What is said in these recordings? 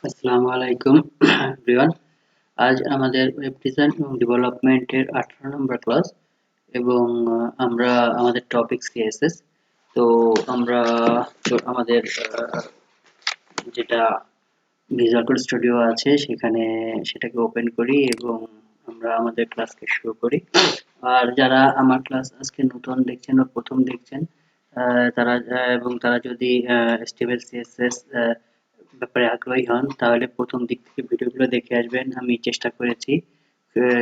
আসসালামু আলাইকুম এভরিওয়ান। আজ আমাদের ওয়েব ডিজাইন এবং ডেভেলপমেন্টের 18 নম্বর ক্লাস এবং আমরা আমাদের টপিক সিএসএস। তো আমরা আমাদের যেটা ভিজুয়াল কোড স্টুডিও আছে সেটাকে ওপেন করি এবং আমরা আমাদের ক্লাসকে শুরু করি। আর যারা আমার ক্লাস আজকে নতুন দেখছেন বা প্রথম দেখছেন, তারা যদি HTML CSS ব্যাপারে আগ্রহী হন তাহলে প্রথম দিক থেকে ভিডিওগুলো দেখে আসবেন। আমি চেষ্টা করেছি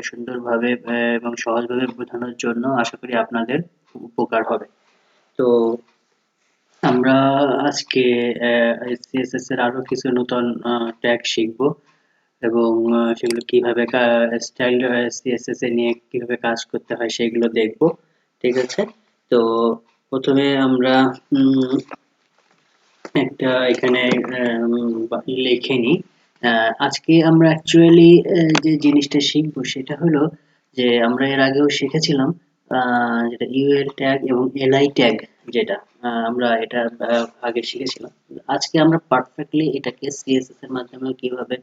সুন্দরভাবে এবং সহজভাবে বোঝানোর জন্য। আশা করি আপনাদের খুব উপকার হবে। তো আমরা আজকে সিএসএস এর আরো কিছু নতুন ট্যাগ শিখব এবং সেগুলো কিভাবে স্টাইল সিএসএস এ নিয়ে কিভাবে কাজ করতে হয় সেগুলো দেখব। ঠিক আছে? তো প্রথমে আমরা একটা এখানে লিখে নিই। আজকে আমরা অ্যাকচুয়ালি যে জিনিসটা শিখবো সেটা হলো যে আমরা এর আগেও শিখেছিলাম যেটা ইউএল ট্যাগ এবং এলআই ট্যাগ, যেটা আমরা এটা আগে শিখেছিলাম। আজকে আমরা পারফেক্টলি এটাকে সিএসএস এর মাধ্যমে কিভাবে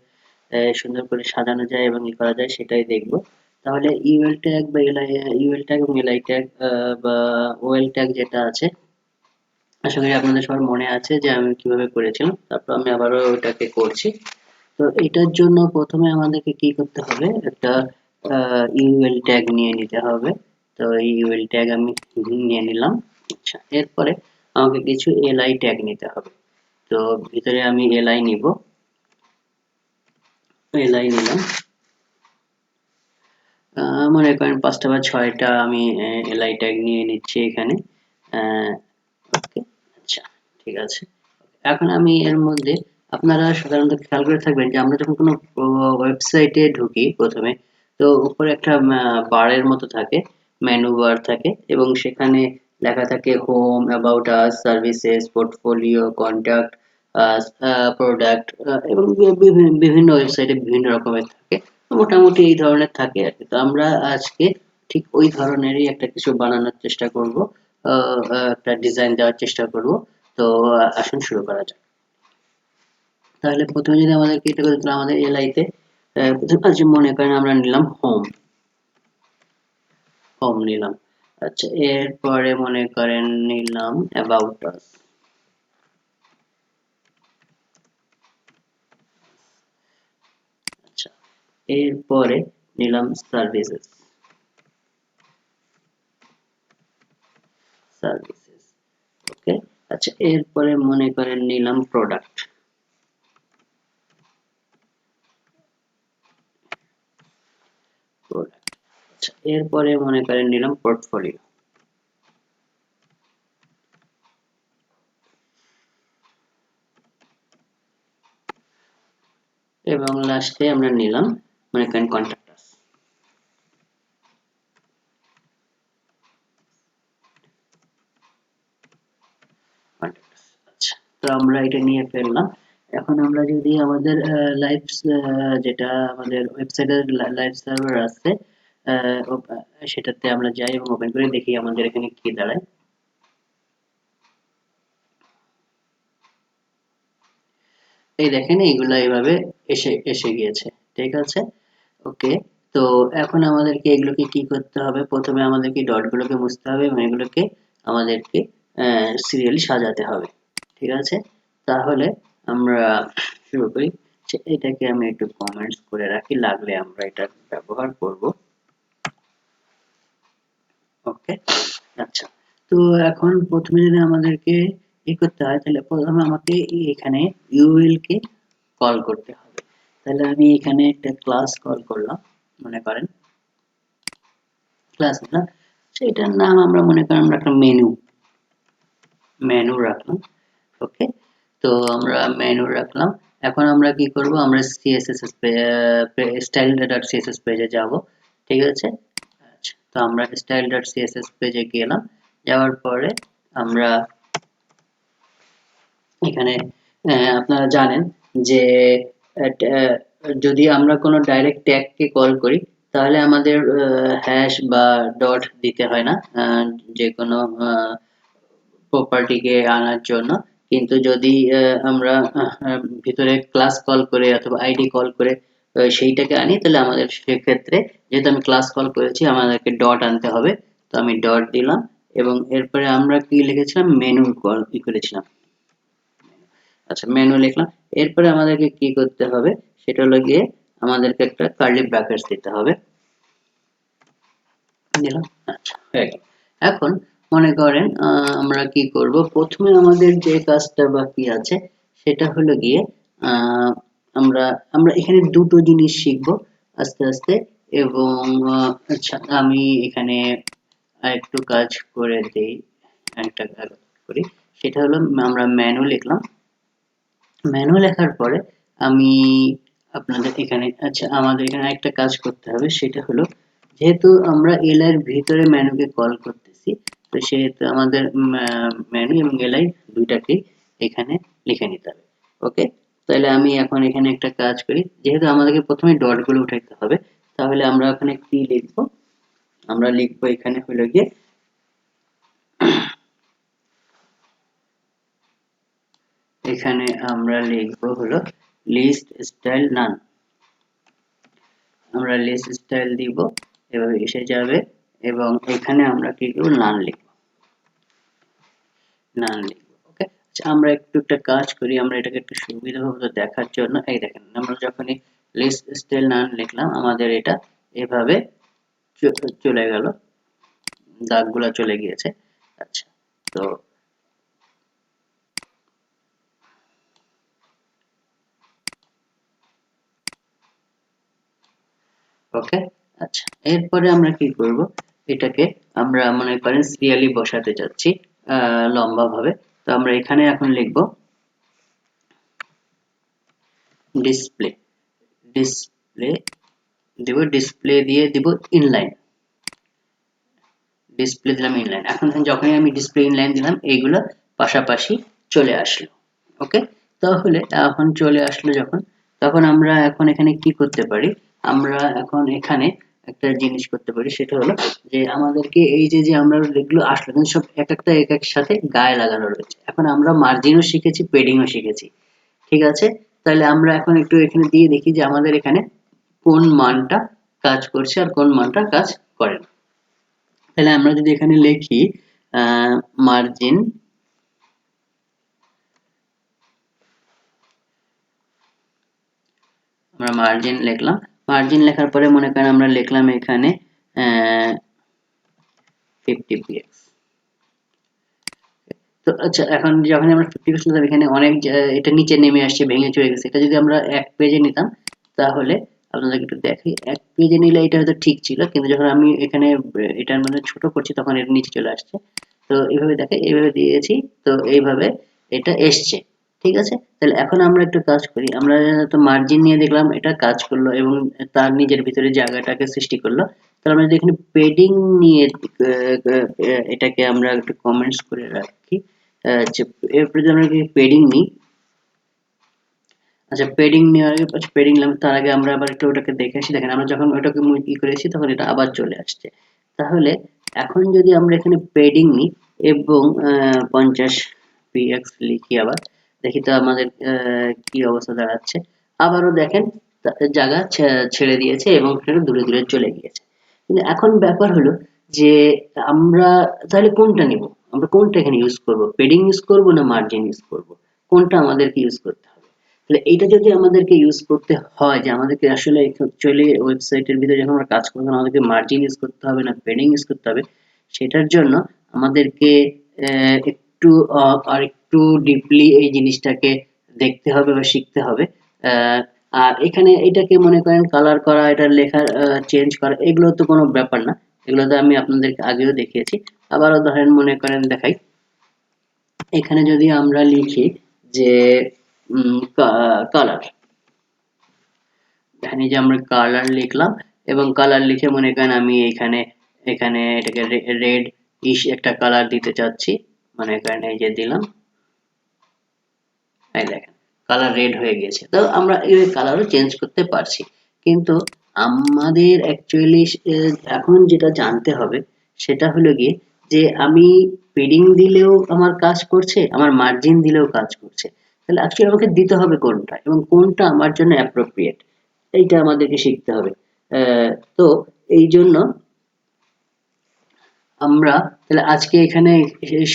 সুন্দর করে সাজানো যায় এবং ই করা যায় সেটাই দেখব। তাহলে ইউএল ট্যাগ বা এলআই, ইউএল ট্যাগ এবং এলআই ট্যাগ বা ওএল ট্যাগ যেটা আছে, আশা করি আপনাদের সবার মনে আছে যে আমি কিভাবে করেছিলাম। তারপর আমি আবারও ওটাকে করছি। তো এটার জন্য প্রথমে আমাদেরকে কি করতে হবে, একটা ইউএল ট্যাগ নিয়ে নিতে হবে। তো এই ইউএল ট্যাগ আমি নিয়ে নিলাম। আচ্ছা, এরপরে আমাকে কিছু এলআই ট্যাগ নিতে হবে। তো ভিতরে আমি এলআই নিব, এলআই নিলাম। মনে করেন 5টা বা 6টা আমি এলআই ট্যাগ নিয়ে নিচ্ছি এখানে। ওকে, আচ্ছা, ঠিক আছে। এখন আমি এর মধ্যে, আপনারা সাধারণত খেয়াল করে থাকবেন যে আমরা যখন কোনো ওয়েবসাইটে ঢুকি প্রথমে, তো উপরে একটা বারের মতো থাকে, মেনু বার থাকে এবং সেখানে লেখা থাকে home, about us, services, portfolio, contact, product এবং বিভিন্ন ওয়েবসাইটে বিভিন্ন রকমের থাকে। তো মোটামুটি এই ধরনের থাকে আর কি। তো আমরা আজকে ঠিক ওই ধরনেরই একটা কিছু বানানোর চেষ্টা করব, একটা ডিজাইন দেওয়ার চেষ্টা করব। তো আসুন শুরু করা যাক। তাহলে প্রথমে যদি আমাদেরকে এটা করতে হলে আমাদের এলআইতে প্রথমে আজ মনে করেন আমরা নিলাম হোম, হোম নিলাম। আচ্ছা, এরপরে মনে করেন নিলাম অ্যাবাউট আস। আচ্ছা, এরপরে নিলাম সার্ভিসেস, সার্ভিসেস। ওকে, আচ্ছা, এরপরে মনে করেন নিলাম প্রোডাক্ট, প্রোডাক্ট। আচ্ছা, এরপরে মনে করেন নিলাম পোর্টফোলিও। এবং লাস্টে আমরা নিলাম মনে করেন কন্ট্যাক্ট আস। আচ্ছা, তো আমরা এটা নিয়ে ফেললাম। এখন আমরা যদি আমাদের লাইভ, যেটা আমাদের ওয়েবসাইটের লাইভ সার্ভার আছে, সেটাতে আমরা যাই এবং ওপেন করে দেখি আমাদের এখানে কি দাঁড়ায়। এই দেখেন এইগুলা এইভাবে এসে এসে গিয়েছে। ঠিক আছে? ওকে। তো এখন আমাদেরকে এগুলোকে কি করতে হবে, প্রথমে আমাদেরকে ডটগুলোকে মুছতে হবে এবং এগুলোকে আমাদেরকে সিরিয়ালি সাজাতে হবে। ঠিক আছে? তাহলে আমরা শুরু করি। এটাকে আমি একটু কমেন্টস করে রাখি, লাগলে আমরা এটা ব্যবহার করব। ওকে, আচ্ছা। তো এখন প্রথমে যদি আমাদেরকে করতে হয় তাহলে প্রথমে আমাকে এখানে ইউএল কে কল করতে হবে। তাহলে আমি এখানে একটা ক্লাস কল করলাম, মনে করেন ক্লাস না, সেটার নাম আমরা মনে করেন আমরা একটা মেনু রাখলাম। ওকে, তো আমরা মেনু রাখলাম। এখন আমরা কি করব, আমরা সিএসএস style.css পেজে যাব। ঠিক আছে? আচ্ছা, তো আমরা style.css পেজে গেলাম। যাওয়ার পরে আমরা এখানে আপনারা জানেন যে যদি আমরা কোনো ডাইরেক্ট ট্যাগ কে কল করি তাহলে আমাদের হ্যাশ বা ডট দিতে হয় না যে কোনো প্রপার্টিকে আনার জন্য। কিন্তু যদি আমরা ভিতরে ক্লাস কল করে অথবা আইডি কল করে সেইটাকে আনি, তাহলে আমাদের সেক্ষেত্রে যেহেতু আমি ক্লাস কল করেছি আমাদেরকে ডট আনতে হবে। তো আমি ডট দিলাম এবং এরপরে আমরা কি লিখেছিলাম, মেনু কল কি করেছিলাম, আচ্ছা মেনু লিখলাম। এরপরে আমাদেরকে কি করতে হবে, সেটা হলো গিয়ে আমাদেরকে একটা কার্লি ব্র্যাকেটস দিতে হবে, দিলাম। আচ্ছা হয়ে গেল। এখন মনে করেন আমরা কি করব, প্রথমে আমাদের যে কাজটা বাকি আছে সেটা হলো গিয়ে আহ, আমরা আমরা এখানে দুটো জিনিস শিখব আস্তে আস্তে। এবং আচ্ছা আমি এখানে আরেকটু কাজ করে দেই, একটা কাজ করি, সেটা হলো আমরা মেনু লিখলাম। মেনু লেখার পরে আমি আপনাদের এখানে, আচ্ছা আমাদের এখানে একটা কাজ করতে হবে, সেটা হলো যেহেতু আমরা এল এর ভিতরে মেনুকে কল করতেছি, তো সেহেতু আমাদের মেনু এবং এলআই দুইটাকেই এখানে লিখে নিতে হবে। ওকে, তাহলে আমি এখন এখানে একটা কাজ করি, যেহেতু আমাদেরকে প্রথমে ডট গুলো উঠাইতে হবে, তাহলে আমরা ওখানে কি লিখবো, আমরা লিখবো এখানে হলো গিয়ে এখানে আমরা লিখবো হলো লিস্ট স্টাইল নান। আমরা লিস্ট স্টাইল দিব, এভাবে এসে যাবে এবং এখানে আমরা কি করব, নান লিখব, নান লিখব। ওকে, আচ্ছা আমরা একটু একটা কাজ করি, আমরা এটাকে একটু সুবিধাভাবে দেখার জন্য এই দেখেন আমরা যখনই লিস্ট স্টাইল নান লিখলাম আমাদের এটা এভাবে চলে গেল, দাগগুলা চলে গিয়েছে। আচ্ছা, তো ওকে, আচ্ছা এরপরে আমরা কি করব, এটাকে আমরা মনে করেন সিরিয়ালি বসাতে যাচ্ছি লম্বা ভাবে। তো আমরা এখানে এখন লিখব ডিসপ্লে, ডিসপ্লে দিব, ডিসপ্লে দিয়ে দিব ইনলাইন, ডিসপ্লে দিলাম ইনলাইন। এখন যখনই আমি ডিসপ্লে ইনলাইন দিলাম এইগুলো পাশাপাশি চলে আসলো। ওকে, তাহলে এখন চলে আসলো যখন, তখন আমরা এখন এখানে কি করতে পারি, আমরা এখন এখানে একটা জিনিস করতে পারি, সেটা হলো যে আমাদেরকে এই যে যে আমরা এগুলো আসলো কিন্তু সব এক একটা এক এক সাথে গায়ে লাগানো রয়েছে। এখন আমরা মার্জিনও শিখেছি, পেডিংও শিখেছি, ঠিক আছে। তাহলে আমরা এখন একটু এখানে দিয়ে দেখি যে আমাদের এখানে কোন মানটা কাজ করছে আর কোন মানটা কাজ করে না। তাহলে আমরা যদি এখানে লিখি মার্জিন, আমরা মার্জিন লিখলাম, মার্জিন লেখার পরে মনে করেন আমরা লিখলাম এখানে 50 px। তো আচ্ছা এখন যখন আমরা 50 পেজ এখানে অনেক এটা নিচে নেমে আসছে, ভেঙে চলে গেছে। এটা যদি আমরা এক পেজে নিতাম তাহলে আপনাদেরকে একটু দেখাই, এক পেজে নিলে এটা হয়তো ঠিক ছিল, কিন্তু যখন আমি এখানে এটার মানে ছোট করছি তখন এর নিচে চলে আসছে। তো এইভাবে দেখে এইভাবে দিয়েছি, তো এইভাবে এটা এসছে, ঠিক আছে। তাহলে এখন আমরা একটু কাজ করি, আমরা তো মার্জিন নিয়ে দেখলাম এটা কাজ করলো এবং তার নিজের ভিতরে জায়গাটাকে সৃষ্টি করলো। তাহলে আমরা যদি এখানে পেডিং নিয়ে এটাকে আমরা একটু কমেন্টস করে রাখি, যে এরপরে যদি আমরা পেডিং নিই, আচ্ছা পেডিং নেওয়ার আগে, আচ্ছা পেডিং নিলাম তার আগে আমরা আবার একটু ওটাকে দেখে আসি। দেখেন আমরা যখন ওটাকে কি করেছি তখন এটা আবার চলে আসছে। তাহলে এখন যদি আমরা এখানে পেডিং নিই এবং 50 px লিখি, আবার দেখি তো আমাদের কি অবস্থা দাঁড়াচ্ছে। আবারও দেখেন জায়গা ছেড়ে দিয়েছে এবং সেটা দূরে দূরে চলে গিয়েছে। কিন্তু এখন ব্যাপার হলো যে আমরা তাহলে কোনটা নিব, আমরা কোনটা এখানে ইউজ করব, পেডিং ইউজ করব না মার্জিন ইউজ করব, কোনটা আমাদেরকে ইউজ করতে হবে। তাহলে এইটা যদি আমাদেরকে ইউজ করতে হয়, যে আমাদেরকে আসলে অ্যাকচুয়ালি ওয়েবসাইটের ভিতরে যখন আমরা কাজ করব আমাদেরকে মার্জিন ইউজ করতে হবে না পেডিং ইউজ করতে হবে, সেটার জন্য আমাদেরকে একটু আর একটু ডিপলি এই জিনিসটাকে দেখতে হবে বা শিখতে হবে। আহ, আর এখানে এটাকে মনে করেন কালার করা, এটা লেখার চেঞ্জ করা, এগুলো তো কোনো ব্যাপার না, এগুলো তো আমি আপনাদেরকে আগেও দেখিয়েছি। আবারও ধরেন মনে করেন দেখাই, এখানে যদি আমরা লিখি যে কালার, এখানে যে আমরা কালার লিখলাম এবং কালার লিখে মনে করেন আমি এখানে এখানে এটাকে রেড ইশ একটা কালার দিতে চাচ্ছি, মনে করেন এই যে দিলাম, এই দেখেন কালার রেড হয়ে গেছে। তো আমরা এই কালারও চেঞ্জ করতে পারছি, কিন্তু আমাদের অ্যাকচুয়ালি এখন যেটা জানতে হবে সেটা হলো গিয়ে যে আমি পেডিং দিলেও আমার কাজ করছে, আমার মার্জিন দিলেও কাজ করছে। তাহলে অ্যাকচুয়ালি আমাকে দিতে হবে কোনটা এবং কোনটা আমার জন্য অ্যাপ্রোপ্রিয়েট, এইটা আমাদেরকে শিখতে হবে। তো এই জন্য আমরা তাহলে আজকে এখানে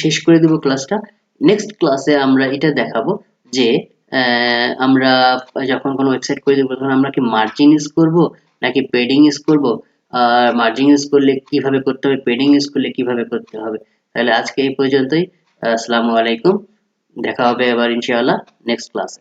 শেষ করে দেব ক্লাসটা। নেক্সট ক্লাসে আমরা এটা দেখাবো যে আমরা যখন কোনো ওয়েবসাইট করে দেবো তখন আমরা কি মার্জিন ইউজ করব নাকি পেডিং ইউজ করব, আর মার্জিন ইউজ করলে কিভাবে করতে হবে, পেডিং ইউজ করলে কিভাবে করতে হবে। তাহলে আজকে এই পর্যন্তই। আসসালামু আলাইকুম, দেখা হবে আবার ইনশাআল্লাহ নেক্সট ক্লাসে।